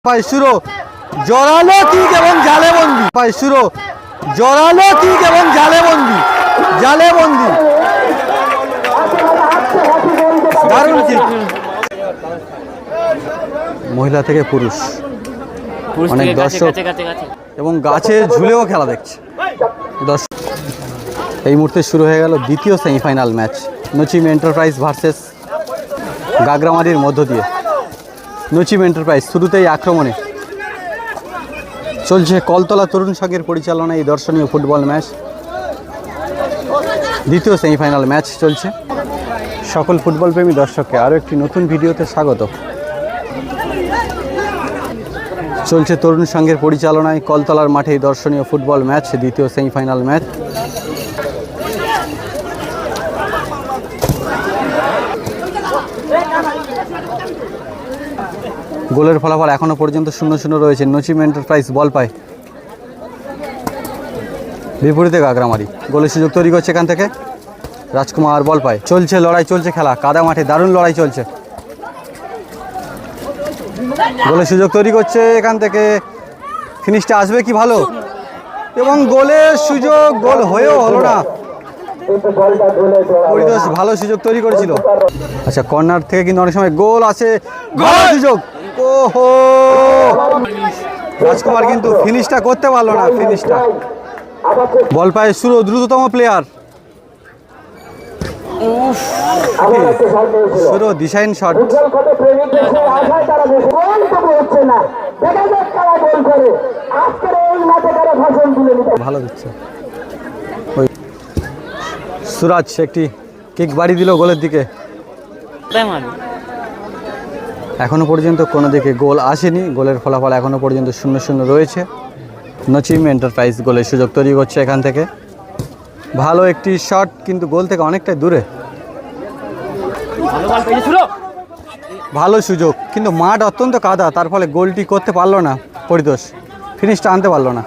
শুরু জোরালো কিক এবং জালে বন্দি শুরু জোরালো কিক এবং জালে বন্দি দারুণ কিক। মহিলা থেকে পুরুষ অনেক দর্শক এবং গাছে ঝুলেও খেলা দেখছে দর্শক। এই মুহূর্তে শুরু হয়ে গেল দ্বিতীয় সেমিফাইনাল ম্যাচ নচিম এন্টারপ্রাইজ ভার্সেস গাগরামারির মধ্য দিয়ে। নচিম এন্টারপ্রাইজ শুরুতেই আক্রমণে চলছে কলতলা তরুণ সংঘের পরিচালনায় এই দর্শনীয় ফুটবল ম্যাচ। দ্বিতীয় সেমিফাইনাল ম্যাচ চলছে। সকল ফুটবল প্রেমী দর্শককে আরও একটি নতুন ভিডিওতে স্বাগত। চলছে তরুণ সংঘের পরিচালনায় কলতলার মাঠে এই দর্শনীয় ফুটবল ম্যাচ, দ্বিতীয় সেমিফাইনাল ম্যাচ। গোলের ফলাফল এখনো পর্যন্ত 0-0 রয়েছে। নচিম এন্টারপ্রাইজ বল পায়, বিপরীতে গাগরামারি। গোলের সুযোগ তৈরি করছে এখান থেকে রাজকুমার, বল পায়। চলছে লড়াই, চলছে খেলা, কাদা মাঠে দারুণ লড়াই চলছে। গোলের সুযোগ তৈরি করছে এখান থেকে, ফিনিশটা আসবে কি ভালো, এবং গোলের সুযোগ, গোল হয়েও হলো না। পরিতোষ ভালো সুযোগ তৈরি করেছিল। আচ্ছা, কর্নার থেকে কিন্তু অনেক সময় গোল আছে, ভালো সুযোগ। ওহো, রাজকুমার কিন্তু ফিনিশটা করতে পারলো না। ফিনিশটা বল পায় শুরু, দ্রুততম প্লেয়ার শুরু, দিশাইন শট। ভালো দিচ্ছে ওই সুরাজ, একটি কিক বাড়ি দিল গোলের দিকে। এখনো পর্যন্ত কোনো দিকে গোল আসেনি। গোলের ফলাফল এখনো পর্যন্ত 0-0 রয়েছে। নচিম এন্টারপ্রাইজ গোলের সুযোগ তৈরি করছে এখান থেকে। ভালো একটি শট, কিন্তু গোল থেকে অনেকটাই দূরে। ভালো সুযোগ, কিন্তু মাঠ অত্যন্ত কাদা, তার ফলে গোলটি করতে পারলো না পরিতোষ, ফিনিশটা আনতে পারলো না।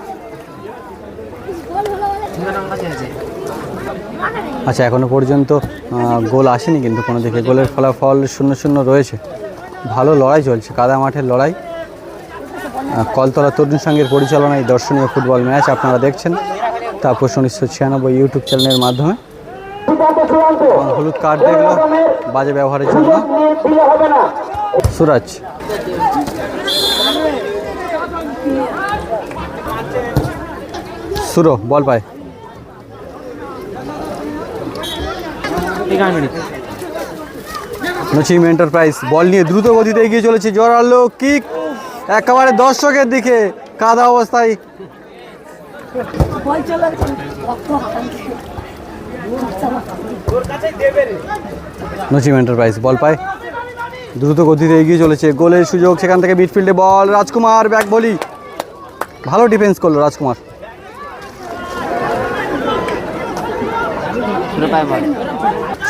আচ্ছা, এখনো পর্যন্ত গোল আসেনি কিন্তু কোনো দিকে। গোলের ফলাফল 0-0 রয়েছে। ভালো লড়াই চলছে, কাদা মাঠের লড়াই। কলতলা তরুণ সংঘের পরিচালনায় দর্শনীয় ফুটবল ম্যাচ আপনারা দেখছেন তাপস 1996 ইউটিউব চ্যানেলের মাধ্যমে। হলুদ কার্ড দেখল বাজে ব্যবহারের জন্য সুরাজ। সুরো বল পায়, নচিম এন্টারপ্রাইজ বল নিয়ে দ্রুত গতিতে এগিয়ে চলেছে। জোরালো কিক একেবারে দর্শকের দিকে, কাদা অবস্থায়। নচিম এন্টারপ্রাইজ বল পায়, দ্রুত গতিতে এগিয়ে চলেছে। গোলের সুযোগ সেখান থেকে, মিডফিল্ডে বল, রাজকুমার ব্যাক ভলি, ভালো ডিফেন্স করলো রাজকুমার।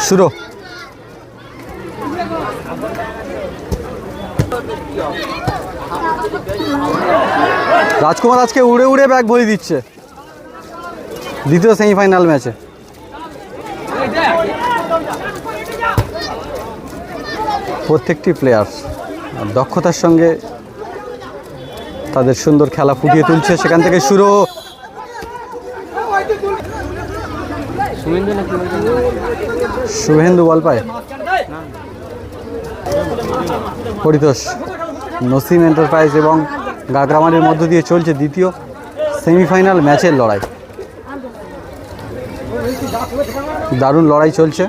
শুরু রাজকুমার আজকে উড়ে উড়ে ব্যাক ভলি দিচ্ছে দ্বিতীয় সেমিফাইনাল ম্যাচে। প্রত্যেকটি প্লেয়ার দক্ষতার সঙ্গে তাদের সুন্দর খেলা ফুটিয়ে তুলছে। সেখান থেকে শুরু, শুভেন্দু বল পায়, পরিতোষ। নচিম এন্টারপ্রাইজ এবং গাগরামারির মধ্য দিয়ে চলছে দ্বিতীয় সেমিফাইনাল ম্যাচের লড়াই। দারুণ লড়াই চলছে।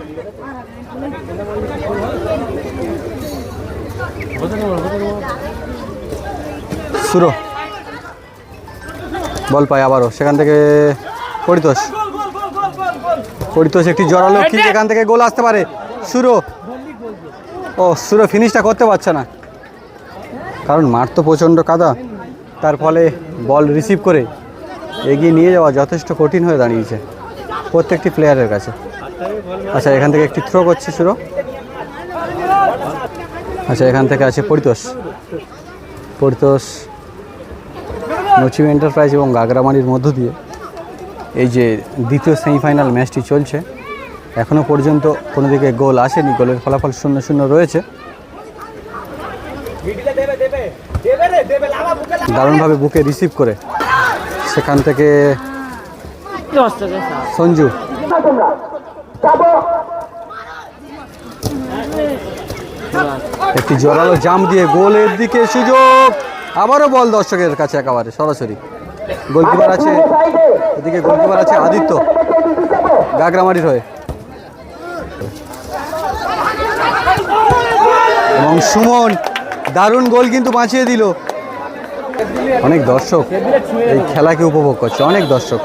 শুরু বল পায় আবারও, সেখান থেকে পরিতোষ। পরিতোষ একটি জোরালো কিক, এখান থেকে গোল আসতে পারে। শুরু, ও শুরু ফিনিশটা করতে পারছে না, কারণ মাঠ তো প্রচণ্ড কাদা, তার ফলে বল রিসিভ করে এগিয়ে নিয়ে যাওয়া যথেষ্ট কঠিন হয়ে দাঁড়িয়েছে প্রত্যেকটি প্লেয়ারের কাছে। আচ্ছা, এখান থেকে একটি থ্রো করছে শুরু। আচ্ছা, এখান থেকে আছে পরিতোষ। পরিতোষ, নচিম এন্টারপ্রাইজ এবং গাগরামারির মধ্য দিয়ে এই যে দ্বিতীয় সেমিফাইনাল ম্যাচটি চলছে। এখনও পর্যন্ত কোনো দিকে গোল আসেনি। গোলের ফলাফল 0-0 রয়েছে। দারুণভাবে বুকে রিসিভ করে সেখান থেকে সঞ্জু, একটি জোরালো জাম্প দিয়ে গোলের দিকে সুযোগ, আবারও বল দর্শকের কাছে একেবারে সরাসরি। গোলকিপার আছে এদিকে, গোলকিপার আছে আদিত্য গাগরামারির হয়ে, এবং সুমন দারুণ গোল কিন্তু বাঁচিয়ে দিল। অনেক দর্শক এই খেলাকে উপভোগ করছে, অনেক দর্শক,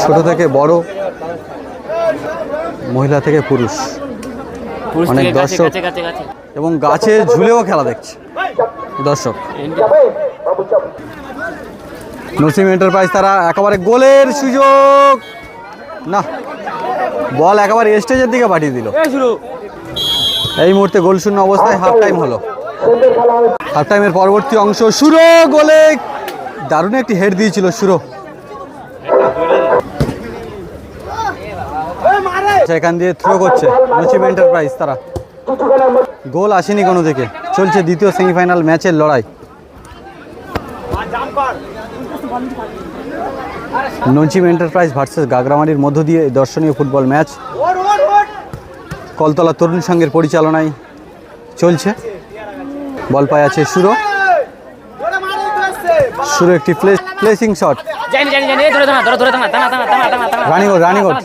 ছোট থেকে বড়, মহিলা থেকে পুরুষ, অনেক দর্শক, এবং গাছে ঝুলেও খেলা দেখছে দর্শক। নসিম এন্টারপ্রাইজ তারা একেবারে গোলের সুযোগ, না বল একেবারে স্টেজের দিকে পাঠিয়ে দিল। এই মুহূর্তে গোল শূন্য অবস্থায় হাফ টাইম হলো। হাফ টাইমের পরবর্তী অংশ, সুরো গোলে দারুণ একটি হেড দিয়েছিল সুরো, সেখান দিয়ে থ্রো করছে নসিম এন্টারপ্রাইজ তারা। গোল আসেনি কোনো দিকে, চলছে দ্বিতীয় সেমিফাইনাল ম্যাচের লড়াই। নসিম এন্টারপ্রাইজ ভার্সেস গাগরামারির মধ্য দিয়ে দর্শনীয় ফুটবল ম্যাচ কলতলা তরুণ সংঘের পরিচালনায় চলছে। বল পায় আছে সুরো, সুরো একটি প্লেসিং শট, রানিগড় রানিগড়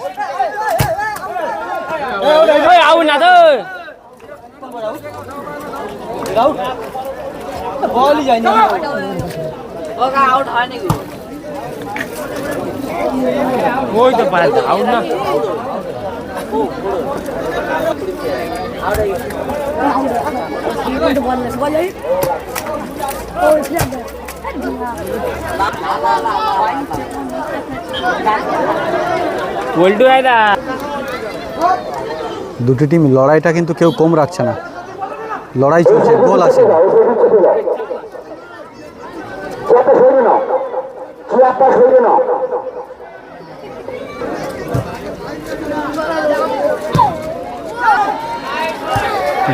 দুটি টিম লড়াইটা কিন্তু কেউ কম রাখছে না, লড়াই চলছে, গোল আসে।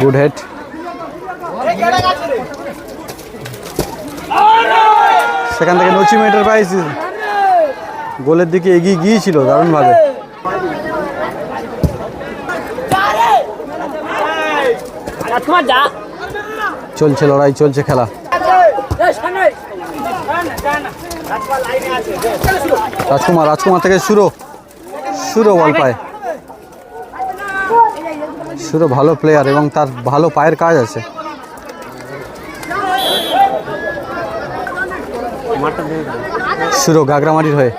গুড হেড, সেখান থেকে নসিম এন্টারপ্রাইজ গোলের দিকে এগিয়ে গিয়েছিল দারুণভাবে। চলছে লড়াই, চলছে খেলা। রাজকুমার, রাজকুমার থেকে সুরো, সুরো বল পায়। সুরো ভালো প্লেয়ার এবং তার ভালো পায়ের কাজ আছে। সুরো গাগরামারির হয়ে,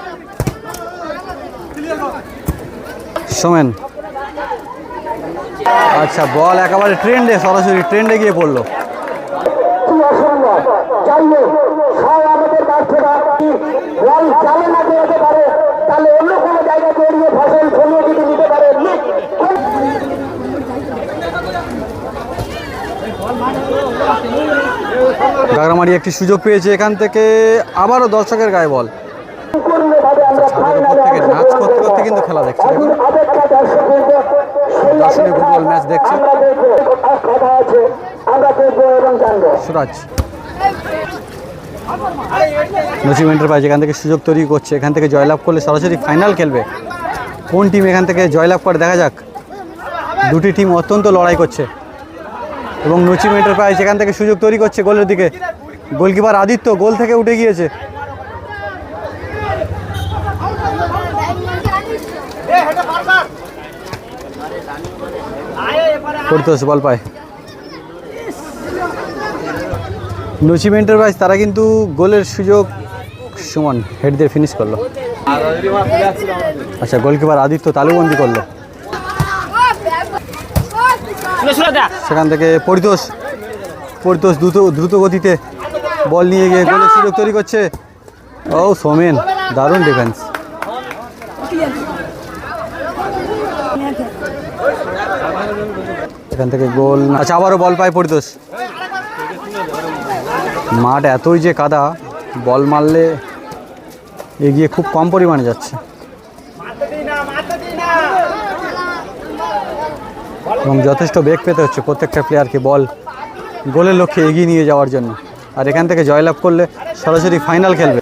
সোমেন, আচ্ছা বল একেবারে ট্রেন্ডে, সরাসরি ট্রেন্ডে গিয়ে পড়লো। গাগরামারি একটি সুযোগ পেয়েছে এখান থেকে, আবারও দর্শকের গায়ে বল, ছাদের উপর থেকে নাচ করতে করতে কিন্তু খেলা দেখছে। দেখুন দর্শনীয় ফুটবল ম্যাচ দেখছে সুরাজ। নসিম এন্টারপ্রাইজ এখান থেকে সুযোগ তৈরি করছে, এখান থেকে জয়লাভ করলে সরাসরি ফাইনাল খেলবে। কোন টিম এখান থেকে জয়লাভ করে দেখা যাক। দুটি টিম অত্যন্ত লড়াই করছে এবং নসিম এন্টারপ্রাইজ এখান থেকে সুযোগ তৈরি করছে গোলের দিকে। গোলকিপার আদিত্য গোল থেকে উঠে গিয়েছে। পরিতোষ বল পায়। নসিম এন্টারপ্রাইজ তারা কিন্তু গোলের সুযোগ, সুমন হেড দিয়ে ফিনিশ করলো। আচ্ছা গোলকিপার আদিত্য তালুবন্দি করলো। সেখান থেকে পরিতোষ, পরিতোষ দ্রুত গতিতে বল নিয়ে গিয়ে গোলের সুযোগ তৈরি করছে। ও সোমেন, দারুণ ডিফেন্স। এখান থেকে গোল, আচ্ছা আবারও বল পায় পরিতোষ। মাঠ এতই যে কাদা, বল মারলে এগিয়ে খুব কম পরিমাণে যাচ্ছে এবং যথেষ্ট বেগ পেতে হচ্ছে প্রত্যেকটা প্লেয়ারকে বল গোলের লক্ষ্যে এগিয়ে নিয়ে যাওয়ার জন্য। আর এখান থেকে জয়লাভ করলে সরাসরি ফাইনাল খেলবে।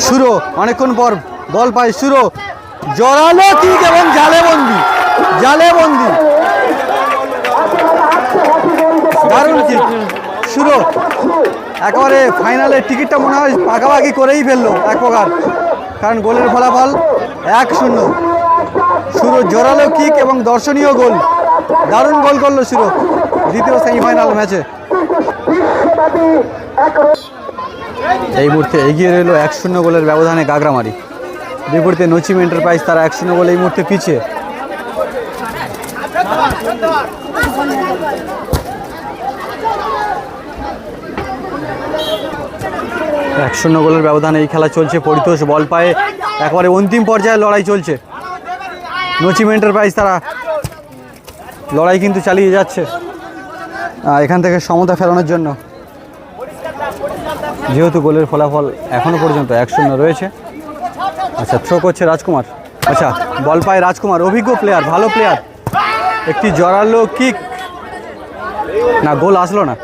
শুরু অনেকক্ষণ পর বল পায় শুরু, জোরালো কিক এবং জালে বন্দি, দারুণ কিক শুরু। একেবারে ফাইনালের টিকিটটা মনে হয় পাকাপাকি করেই ফেললো এক প্রকার, কারণ গোলের ফলাফল 1-0। শুরু জোরালো কিক এবং দর্শনীয় গোল, দারুণ গোল করলো শুরু দ্বিতীয় সেমিফাইনাল ম্যাচে। এই মুহূর্তে এগিয়ে রইল 1-0 গোলের ব্যবধানে গাগরামারি। বিপরীতে নচিম এন্টারপ্রাইজ তারা 1-0 গোলে এই মুহূর্তে পিছিয়ে। এক 1-0 গোলের ব্যবধানে এই খেলা চলছে। পরিতোষ বল পায়ে একেবারে অন্তিম পর্যায়ে লড়াই চলছে। নচিম এন্টারপ্রাইজ তারা লড়াই কিন্তু চালিয়ে যাচ্ছে এখান থেকে সমতা ফেরানোর জন্য, যেহেতু গোলের ফলাফল এখনো পর্যন্ত 1-0 রয়েছে। আচ্ছা, থ্রো করছে রাজকুমার। আচ্ছা, বল পায় রাজকুমার, অভিজ্ঞ প্লেয়ার, ভালো প্লেয়ার। একটি জোরালো কিক, না গোল আসলো না।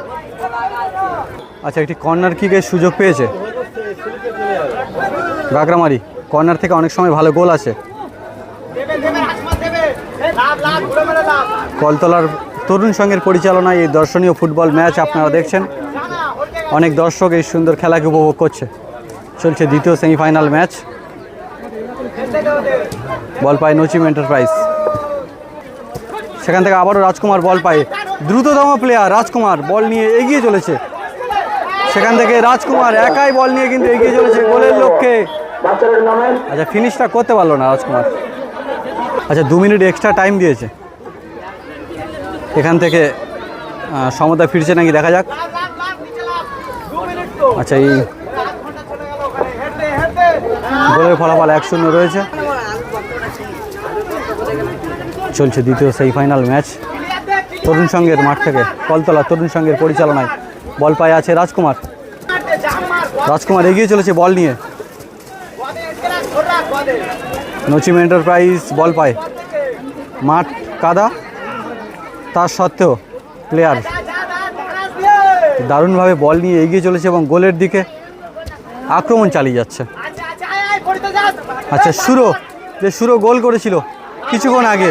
আচ্ছা, একটি কর্নার কিকের সুযোগ পেয়েছে গাগরামারি। কর্নার থেকে অনেক সময় ভালো গোল আসে। কলতলার তরুণ সংঘের পরিচালনায় এই দর্শনীয় ফুটবল ম্যাচ আপনারা দেখছেন। অনেক দর্শক এই সুন্দর খেলাকে উপভোগ করছে। চলছে দ্বিতীয় সেমিফাইনাল ম্যাচ। বল পায় নচিম এন্টারপ্রাইজ, সেখান থেকে আবারও রাজকুমার বল পায়। দ্রুততম প্লেয়ার রাজকুমার বল নিয়ে এগিয়ে চলেছে। সেখান থেকে রাজকুমার একাই বল নিয়ে কিন্তু এগিয়ে চলেছে গোলের লক্ষ্যে। আচ্ছা, ফিনিশটা করতে পারলো না রাজকুমার। আচ্ছা, 2 মিনিট এক্সট্রা টাইম দিয়েছে। এখান থেকে সমতা ফিরছে নাকি দেখা যাক। আচ্ছা, এই গোলের ফলাফল 1-0 রয়েছে। চলছে দ্বিতীয় সেমিফাইনাল ম্যাচ। তরুণ সংঘের মাঠ থেকে, কলতলা তরুণ সংঘের পরিচালনায় বল পায়ে আছে রাজকুমার। রাজকুমার এগিয়ে চলেছে বল নিয়ে। নচিম এন্টারপ্রাইজ বল পায়, মাঠ কাদা, তার সত্ত্বেও প্লেয়ার দারুণভাবে বল নিয়ে এগিয়ে চলেছে এবং গোলের দিকে আক্রমণ চালিয়ে যাচ্ছে। আচ্ছা, শুরু গোল করেছিল কিছুক্ষণ আগে।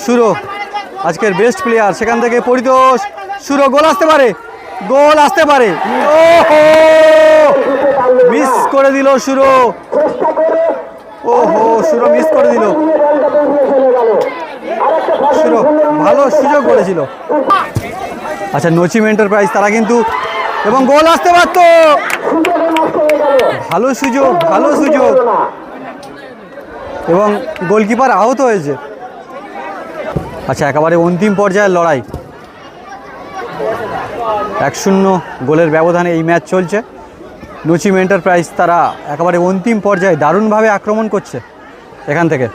শুরু আজকের বেস্ট প্লেয়ার, সেখান থেকে পরিতোষ, শুরু গোল আসতে পারে, ওহো মিস করে দিল শুরু। শুরু মিস করে দিল। শুরু ভালো সুযোগ করেছিল। আচ্ছা, নচিম এন্টারপ্রাইজ তারা কিন্তু, এবং গোল আসতে পারত, ভালো সুযোগ এবং গোলকিপার আহত হয়েছে। আচ্ছা, একেবারে অন্তিম পর্যায়ের লড়াই। 1-0 গোলের ব্যবধানে এই ম্যাচ চলছে। নচিম এন্টারপ্রাইজ তারা একেবারে অন্তিম পর্যায়ে দারুণভাবে আক্রমণ করছে এখান থেকে।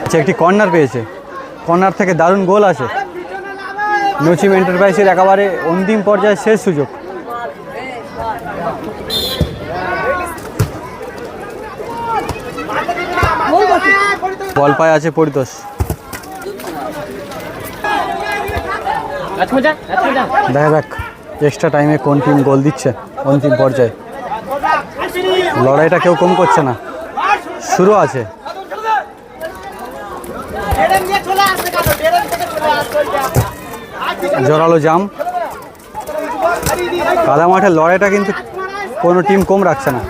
আচ্ছা, একটি কর্নার পেয়েছে, কর্নার থেকে দারুণ গোল আসে। নচিম এন্টারপ্রাইজের একেবারে অন্তিম পর্যায়ে শেষ সুযোগ। বল পায় আছে পরিতোষ। দেখা যাক এক্সট্রা টাইমে কোন টিম গোল দিচ্ছে অন্তিম পর্যায়ে। লড়াইটা কেউ কম করছে না, শুরু আছে। জোরালো জাম, কাদা মাঠের লড়াইটা কিন্তু কোনো টিম কম রাখছে না।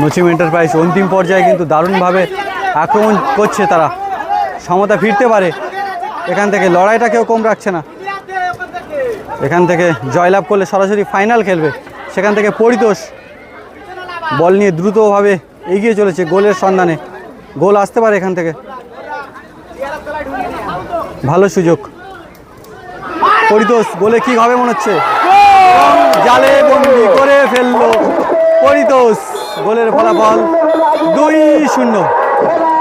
নচিম এন্টারপ্রাইজ অন্তিম পর্যায়ে কিন্তু দারুণভাবে আক্রমণ করছে, তারা সমতা ফিরতে পারে এখান থেকে। লড়াইটা কেউ কম রাখছে না। এখান থেকে জয়লাভ করলে সরাসরি ফাইনাল খেলবে। সেখান থেকে পরিতোষ বল নিয়ে দ্রুতভাবে এগিয়ে চলেছে গোলের সন্ধানে। গোল আসতে পারে এখান থেকে, ভালো সুযোগ। পরিতোষ গোলে কি হবে মনে হচ্ছে, জালে বন্দি করে ফেললো পরিতোষ। গোলের ফলাফল 2-0।